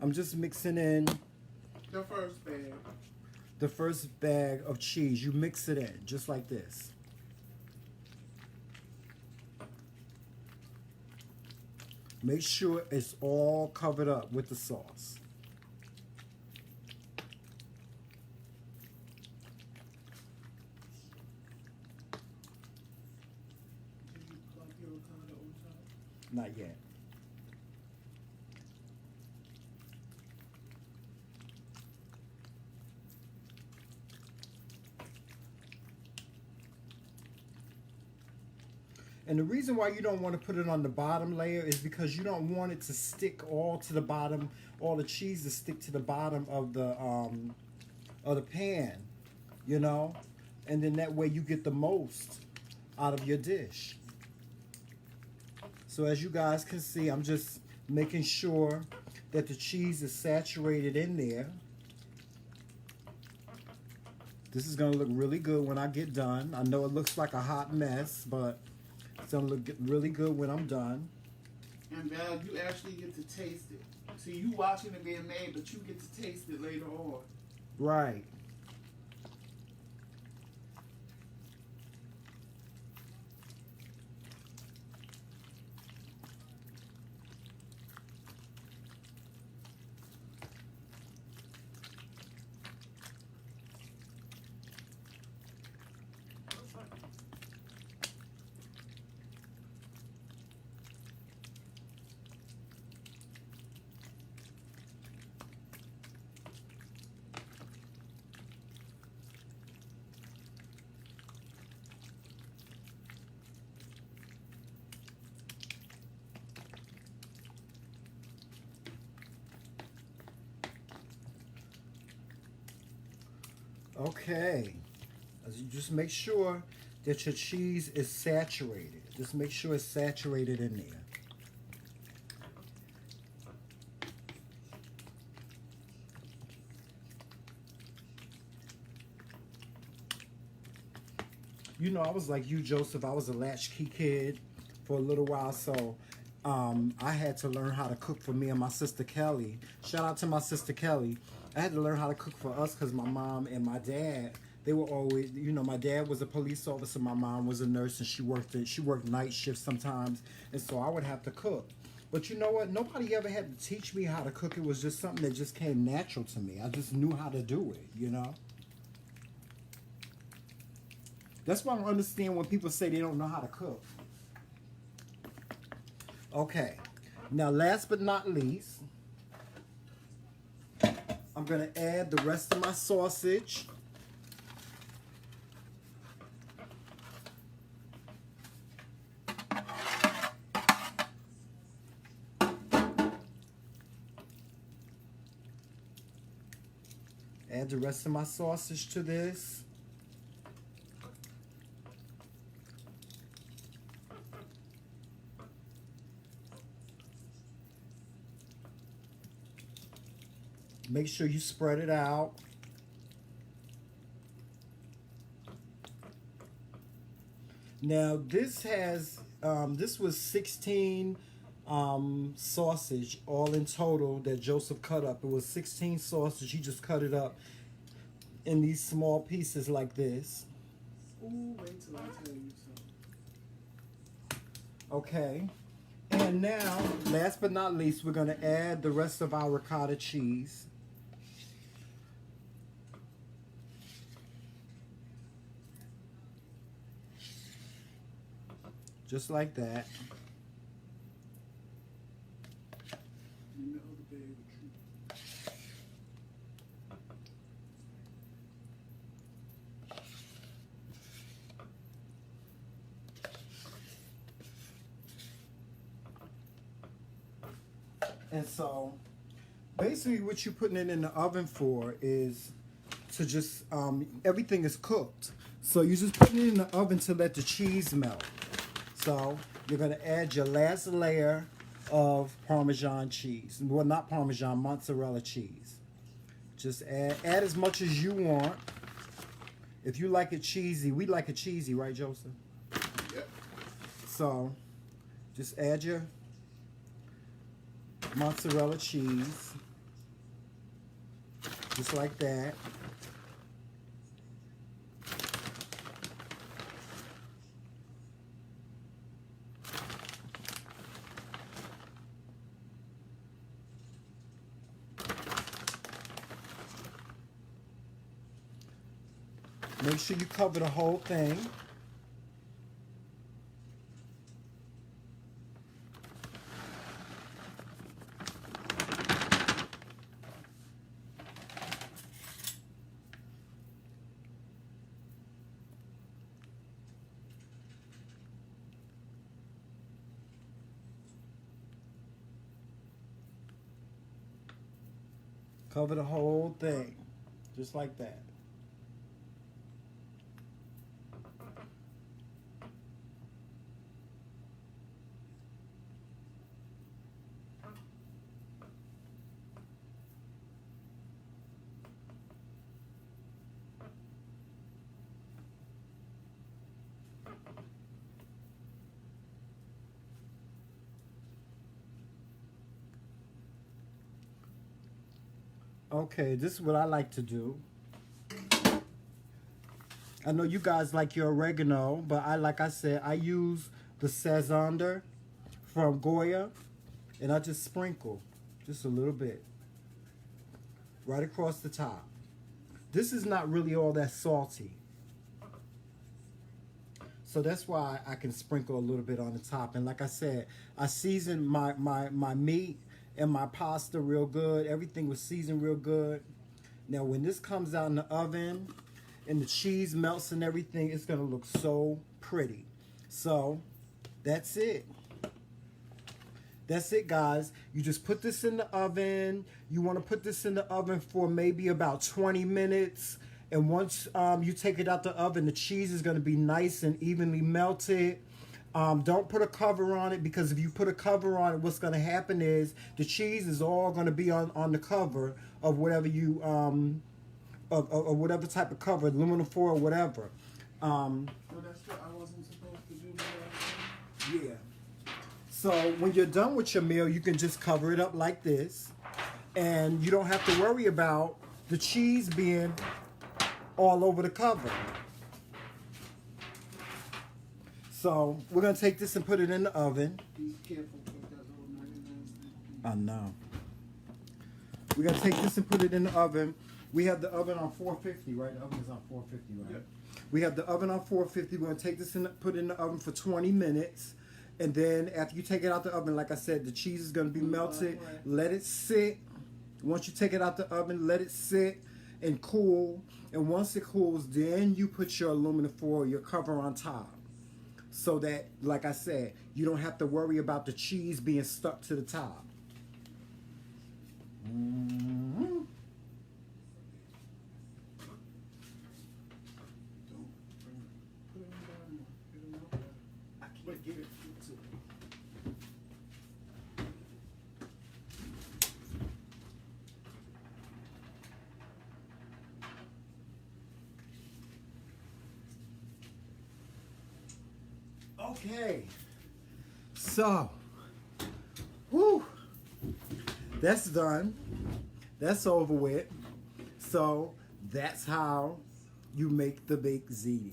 I'm just mixing in The first bag. the first bag of cheese. You mix it in, just like this. Make sure it's all covered up with the sauce. Did you plug your ricotta on top? Not yet. And the reason why you don't want to put it on the bottom layer is because you don't want it to stick all to the bottom, all the cheese to stick to the bottom of the pan, you know? And then that way you get the most out of your dish. So as you guys can see, I'm just making sure that the cheese is saturated in there. This is going to look really good when I get done. I know it looks like a hot mess, but it's going to look really good when I'm done. And Val, you actually get to taste it. See, you watching it being made, but you get to taste it later on. Right. Okay, as you just make sure that your cheese is saturated. Just make sure it's saturated in there. You know, I was like you, Joseph. I was a latchkey kid for a little while, so I had to learn how to cook for me and my sister Kelly. Shout out to my sister Kelly. I had to learn how to cook for us because my mom and my dad, they were always, you know, my dad was a police officer, my mom was a nurse, and she worked night shifts sometimes, and so I would have to cook. But you know what? Nobody ever had to teach me how to cook. It was just something that just came natural to me. I just knew how to do it, you know? That's why I don't understand when people say they don't know how to cook. Okay. Now, last but not least, I'm going to add the rest of my sausage. Add the rest of my sausage to this. Make sure you spread it out. Now this has, this was 16 sausage all in total that Joseph cut up. It was 16 sausage. He just cut it up in these small pieces like this. Ooh, wait till I tell you something. Okay. And now, last but not least, we're going to add the rest of our ricotta cheese. Just like that. And so, basically what you're putting it in the oven for is to just, everything is cooked. So you're just putting it in the oven to let the cheese melt. So you're going to add your last layer of Parmesan cheese. Well, not Parmesan, mozzarella cheese. Just add as much as you want. If you like it cheesy, we like it cheesy, right, Joseph? Yep. So just add your mozzarella cheese. Just like that. Make sure you cover the whole thing. Cover the whole thing, just like that. Okay, this is what I like to do. I know you guys like your oregano, but like I said, I use the Sazander from Goya, and I just sprinkle just a little bit right across the top. This is not really all that salty, so that's why I can sprinkle a little bit on the top. And like I said, I season my meat and my pasta real good. Everything was seasoned real good. Now when this comes out in the oven and the cheese melts and everything, it's gonna look so pretty. So that's it. That's it, guys. You just put this in the oven. You want to put this in the oven for maybe about 20 minutes. And once you take it out the oven, the cheese is going to be nice and evenly melted. Don't put a cover on it, because if you put a cover on it, what's going to happen is the cheese is all going to be on the cover of whatever you of whatever type of cover, aluminum foil, whatever. Well, that's what I wasn't supposed to do. Yeah. So when you're done with your meal, you can just cover it up like this, and you don't have to worry about the cheese being all over the cover. So we're gonna take this and put it in the oven. Be careful, because that's all 99 cents. I know. We're gonna take this and put it in the oven. We have the oven on 450, right? The oven is on 450, right? Yep. We have the oven on 450. We're gonna take this and put it in the oven for 20 minutes. And then after you take it out the oven, like I said, the cheese is going to be melted. Let it sit. Once you take it out the oven, let it sit and cool. And once it cools, then you put your aluminum foil, your cover on top. So that, like I said, you don't have to worry about the cheese being stuck to the top. Mm-hmm. I can't get it. Okay, so, whew, that's done. That's over with. So that's how you make the baked ziti.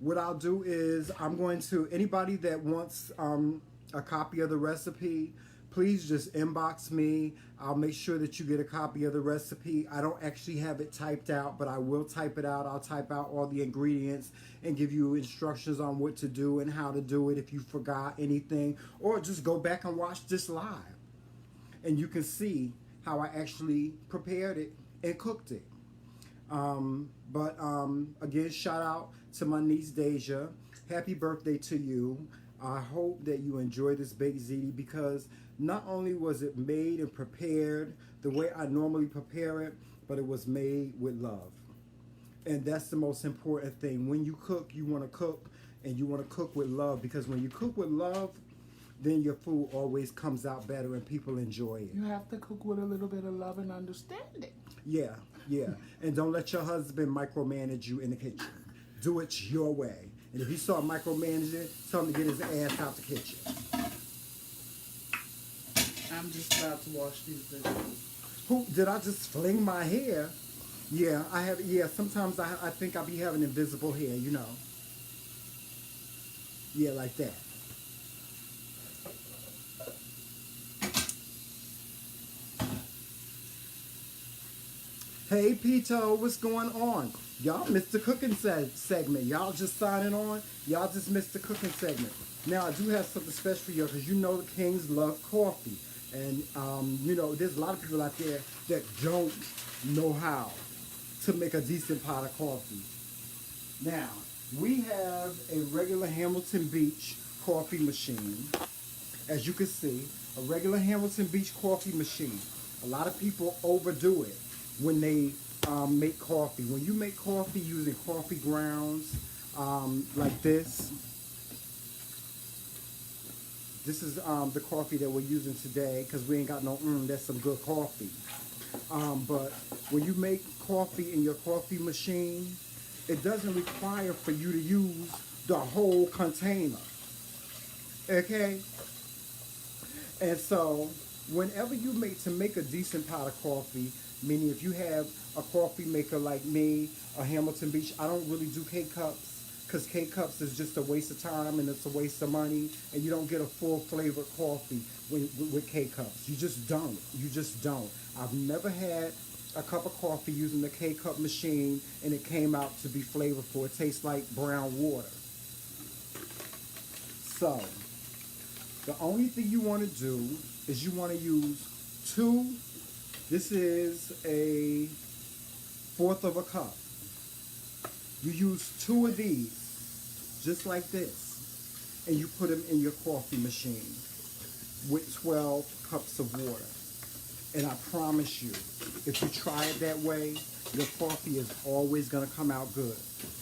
What I'll do is I'm going to, anybody that wants a copy of the recipe, please just inbox me. I'll make sure that you get a copy of the recipe. I don't actually have it typed out, but I will type it out. I'll type out all the ingredients and give you instructions on what to do and how to do it if you forgot anything. Or just go back and watch this live, and you can see how I actually prepared it and cooked it. Again, shout out to my niece Deja. Happy birthday to you. I hope that you enjoy this baked ziti, because not only was it made and prepared the way I normally prepare it, but it was made with love. And that's the most important thing. When you cook, you want to cook, and you want to cook with love, because when you cook with love, then your food always comes out better and people enjoy it. You have to cook with a little bit of love and understanding. Yeah, yeah. And don't let your husband micromanage you in the kitchen. Do it your way. And if you start micromanaging, tell him to get his ass out the kitchen. I'm just about to wash these veggies. Who did I just fling my hair? Yeah, I have. Yeah, sometimes I think I be having invisible hair, you know. Yeah, like that. Hey, Pito, what's going on? Y'all missed the cooking segment. Y'all just signing on. Y'all just missed the cooking segment. Now, I do have something special for you, because you know the Kingz love coffee. And, you know, there's a lot of people out there that don't know how to make a decent pot of coffee. Now, we have a regular Hamilton Beach coffee machine. As you can see, a regular Hamilton Beach coffee machine. A lot of people overdo it when they make coffee. When you make coffee using coffee grounds like this is the coffee that we're using today, because we ain't got no that's some good coffee. But when you make coffee in your coffee machine, it doesn't require for you to use the whole container. Okay? And so whenever you make a decent pot of coffee, meaning if you have a coffee maker like me, a Hamilton Beach, I don't really do K cups because K cups is just a waste of time and it's a waste of money, and you don't get a full flavored coffee with K cups. You just don't. You just don't. I've never had a cup of coffee using the K cup machine and it came out to be flavorful. It tastes like brown water. So, the only thing you want to do is you want to use two. This is a fourth of a cup. You use two of these, just like this, and you put them in your coffee machine with 12 cups of water. And I promise you, if you try it that way, your coffee is always going to come out good.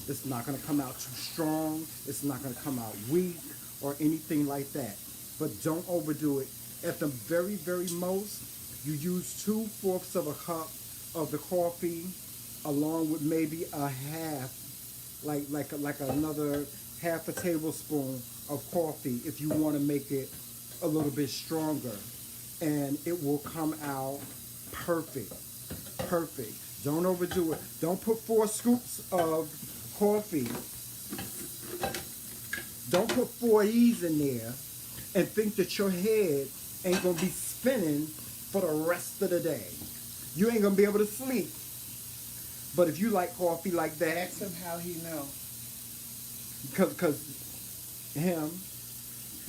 It's not going to come out too strong. It's not going to come out weak or anything like that. But don't overdo it. At the very, very most, you use 2/4 of a cup of the coffee along with maybe a half, like another half a tablespoon of coffee if you want to make it a little bit stronger. And it will come out perfect. Perfect. Don't overdo it. Don't put 4 scoops of coffee. Don't put 4 E's in there and think that your head ain't going to be spinning for the rest of the day. You ain't going to be able to sleep. But if you like coffee like that... Ask him how he know. Because him...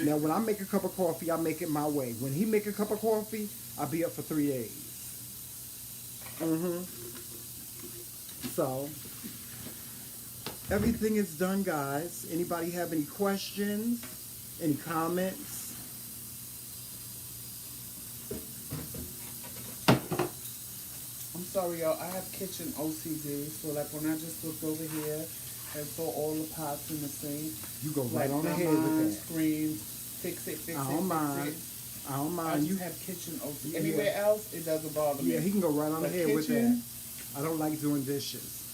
Now, when I make a cup of coffee, I make it my way. When he make a cup of coffee, I'll be up for 3 days. So, everything is done, guys. Anybody have any questions? Any comments? I'm sorry, y'all. I have kitchen OCD, so like when I just looked over here and saw all the pots in the sink, You go right like on my ahead with mind that. screams, fix it, I don't mind. fix it. I don't mind. I just You have kitchen OCD. Yeah. Anywhere else, it doesn't bother me. Yeah, he can go right on But ahead with that. kitchen? I don't like doing dishes.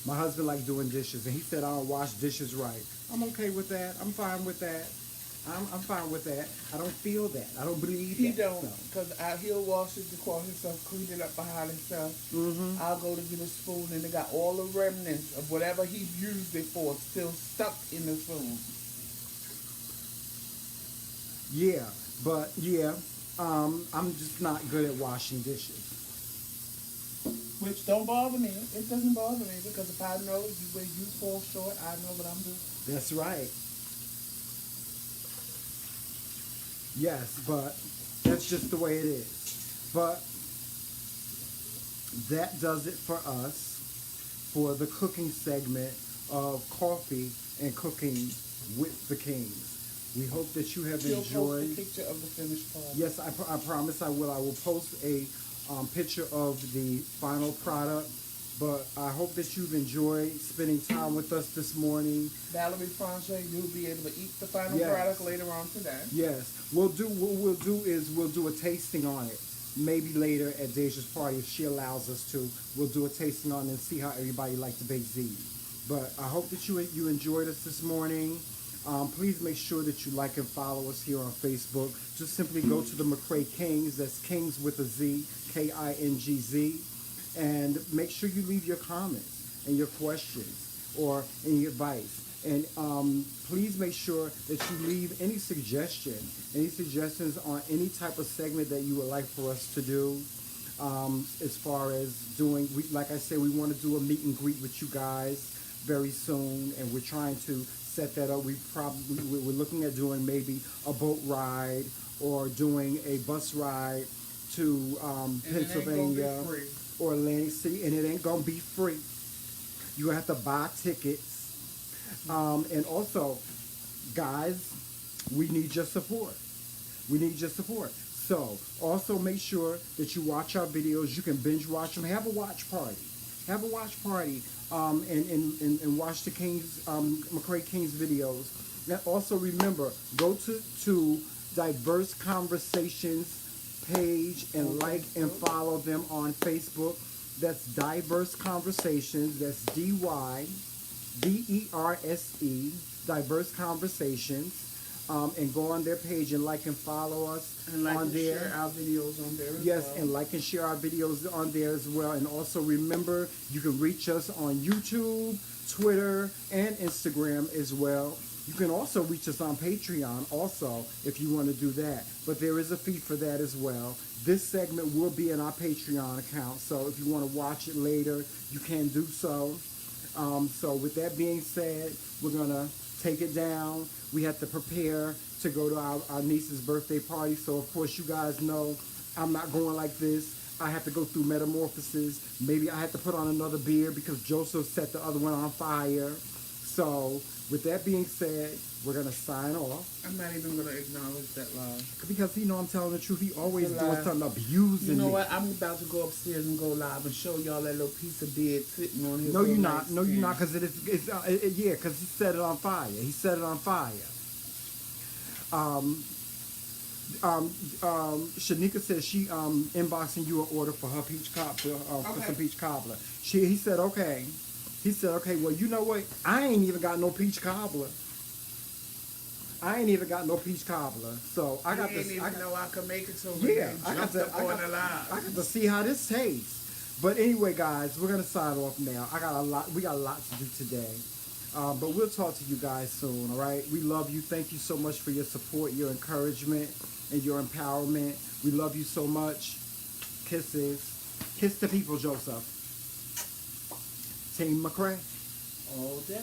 My husband likes doing dishes, and he said I don't wash dishes right. I'm okay with that. I'm fine with that. I'm fine with that. I don't feel that. I don't believe He that. don't, because he'll wash his dishwasher himself, clean it up behind himself. I'll go to get a spoon, and it got all the remnants of whatever he used it for still stuck in the spoon. Yeah, but yeah, I'm just not good at washing dishes. Which don't bother me. It doesn't bother me, because if I know where you fall short, I know what I'm doing. That's right. Yes, but that's just the way it is. But that does it for us for the cooking segment of coffee and cooking with the Kingz. We hope that you have You'll enjoyed. post a picture of the finished product. Yes, I promise I will. I will post a picture of the final product. But I hope that you've enjoyed spending time with us this morning. Valerie Franche, you'll be able to eat the final Yes. product later on today. Yes, what we'll do a tasting on it. Maybe later at Deja's party, if she allows us to, we'll do a tasting on it and see how everybody liked the baked ziti. But I hope that you enjoyed us this morning. Please make sure that you like and follow us here on Facebook. Just simply go to the Kingz. That's Kingz with a Z, Kingz. And make sure you leave your comments and your questions or any advice. And please make sure that you leave any suggestions on any type of segment that you would like for us to do. As far as doing, like I said, we want to do a meet and greet with you guys very soon, and we're trying to set that up. We're looking at doing maybe a boat ride or doing a bus ride to Pennsylvania or Atlantic City, and it ain't gonna be free. You have to buy tickets. And also, guys, we need your support. We need your support. So, also make sure that you watch our videos. You can binge watch them. Have a watch party. Have a watch party and watch the Kingz, Kingz videos. And also remember, go to Diverse Conversations page and like and follow them on Facebook. That's Diverse Conversations. That's DYVERSE, Diverse Conversations. and go on their page and like and follow us And like on and there. share our videos on there as Yes, well. and like and share our videos on there as well. And also remember, you can reach us on YouTube, Twitter, and Instagram as well. You can also reach us on Patreon also if you want to do that. But there is a fee for that as well. This segment will be in our Patreon account. So if you want to watch it later, you can do so. So with that being said, we're going to take it down. We have to prepare to go to our niece's birthday party. So of course you guys know I'm not going like this. I have to go through metamorphosis. Maybe I have to put on another beer because Joseph set the other one on fire. So with that being said, we're going to sign off. I'm not even going to acknowledge that lie. Because, I'm telling the truth. He always It's a doing lie. something abusing You know me. what? I'm about to go upstairs and go live and show y'all that little piece of bed sitting on his No, you're little not. No, you're not. nightstand. Because yeah, because he set it on fire. He set it on fire. Shanika says she inboxing you an order for her peach cobbler, for some peach cobbler. He said okay. He said okay. Well, you know what? I ain't even got no peach cobbler. I ain't even got no peach cobbler. So I got didn't this. even know I could make it so Yeah, I got to. up on the live. I got to see how this tastes. But anyway, guys, we're gonna sign off now. We got a lot to do today. But we'll talk to you guys soon. All right. We love you. Thank you so much for your support, your encouragement, and your empowerment. We love you so much. Kisses. Kiss the people, Joseph. Team McCray. All day.